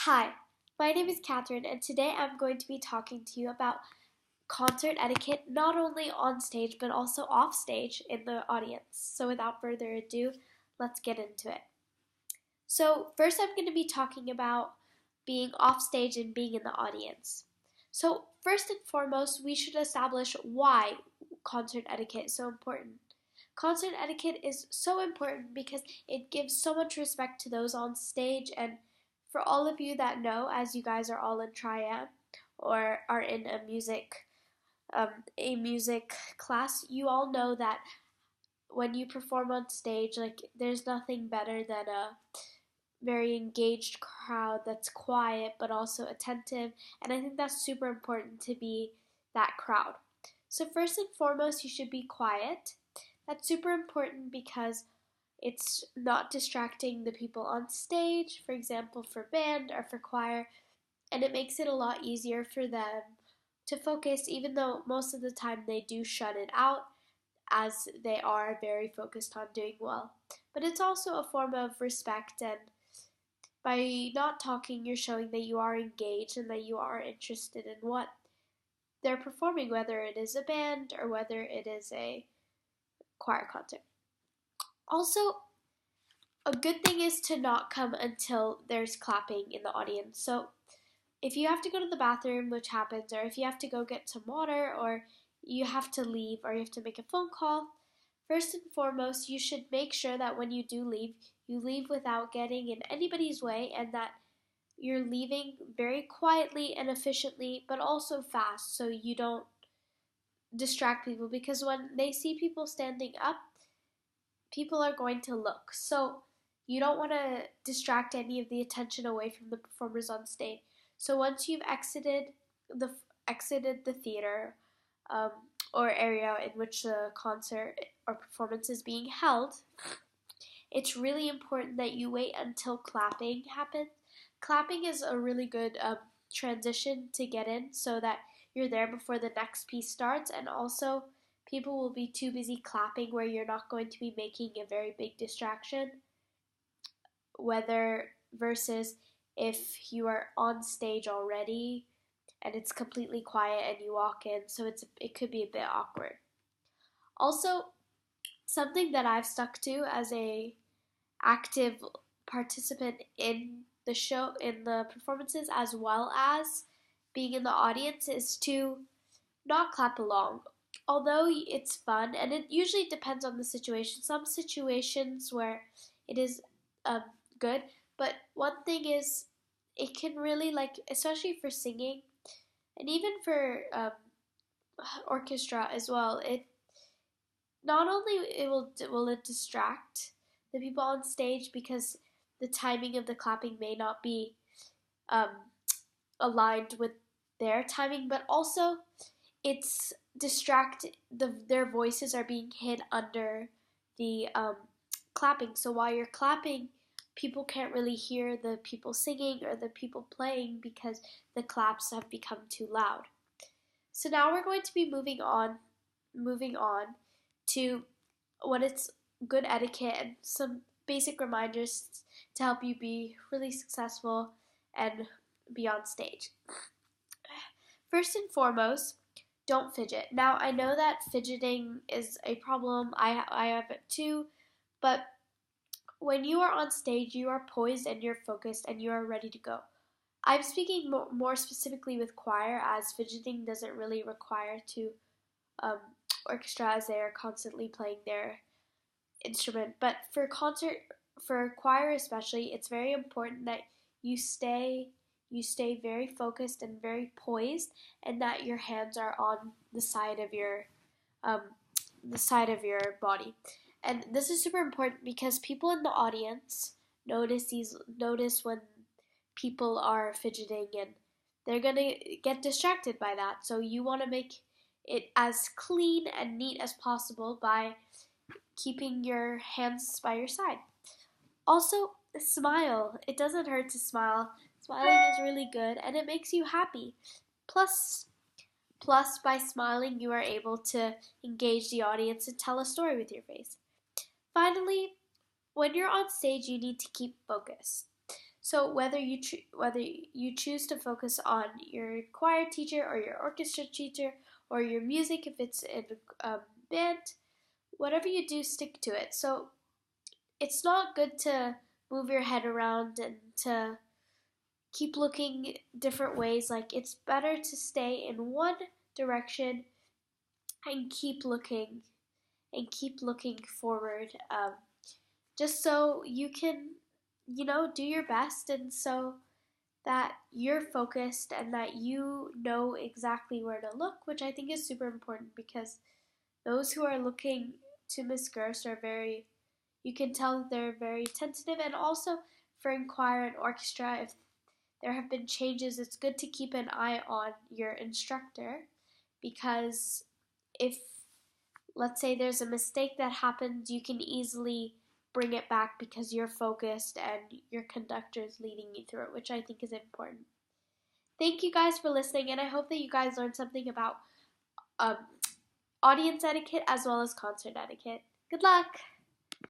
Hi, my name is Catherine, and today I'm going to be talking to you about concert etiquette not only on stage but also off stage in the audience. So, without further ado, let's get into it. So, first, I'm going to be talking about being off stage and being in the audience. So, first and foremost, we should establish why concert etiquette is so important. Concert etiquette is so important because it gives so much respect to those on stage, and for all of you that know, as you guys are all in triad or are in a music class, you all know that when you perform on stage, like there's nothing better than a very engaged crowd that's quiet but also attentive, and I think that's super important to be that crowd. So first and foremost, you should be quiet. That's super important because it's not distracting the people on stage, for example, for band or for choir, and it makes it a lot easier for them to focus, even though most of the time they do shut it out as they are very focused on doing well. But it's also a form of respect, and by not talking, you're showing that you are engaged and that you are interested in what they're performing, whether it is a band or whether it is a choir concert. Also, a good thing is to not come until there's clapping in the audience. So if you have to go to the bathroom, which happens, or if you have to go get some water, or you have to leave, or you have to make a phone call, first and foremost, you should make sure that when you do leave, you leave without getting in anybody's way, and that you're leaving very quietly and efficiently, but also fast, so you don't distract people, because when they see people standing up, people are going to look. So you don't want to distract any of the attention away from the performers on stage. So once you've exited the theater um, or area in which the concert or performance is being held, it's really important that you wait until clapping happens. Clapping is a really good transition to get in so that you're there before the next piece starts, and also people will be too busy clapping where you're not going to be making a very big distraction, whether versus if you are on stage already and it's completely quiet and you walk in, so it could be a bit awkward. Also, something that I've stuck to as a active participant in the show, in the performances, as well as being in the audience, is to not clap along. Although it's fun, and it usually depends on the situation. Some situations where it is good, but one thing is, it can really, like, especially for singing, and even for orchestra as well, it not only will it distract the people on stage because the timing of the clapping may not be um, aligned with their timing, but also it's their voices are being hid under the clapping. So while you're clapping, people can't really hear the people singing or the people playing because the claps have become too loud. So now we're going to be moving on to what it's good etiquette and some basic reminders to help you be really successful and be on stage. First and foremost, don't fidget. Now, I know that fidgeting is a problem. I have it too, but when you are on stage, you are poised and you're focused and you are ready to go. I'm speaking more specifically with choir, as fidgeting doesn't really require to um, orchestra, as they are constantly playing their instrument. But for choir especially, it's very important that you stay very focused and very poised, and that your hands are on um, the side of your body. And this is super important because people in the audience notice when people are fidgeting, and they're gonna get distracted by that. So you want to make it as clean and neat as possible by keeping your hands by your side. Also, smile. It doesn't hurt to smile. Smiling is really good and it makes you happy. Plus, by smiling, you are able to engage the audience and tell a story with your face. Finally, when you're on stage, you need to keep focus. So whether you choose to focus on your choir teacher or your orchestra teacher or your music if it's in a band, whatever you do, stick to it. So it's not good to move your head around and to keep looking different ways. Like it's better to stay in one direction and keep looking forward. Just so you can, do your best, and so that you're focused and that you know exactly where to look, which I think is super important because those who are looking to Miss Gerst are you can tell that they're very tentative, and also for in choir and orchestra, if there have been changes, it's good to keep an eye on your instructor because if, let's say, there's a mistake that happens, you can easily bring it back because you're focused and your conductor is leading you through it, which I think is important. Thank you guys for listening, and I hope that you guys learned something about um, audience etiquette as well as concert etiquette. Good luck!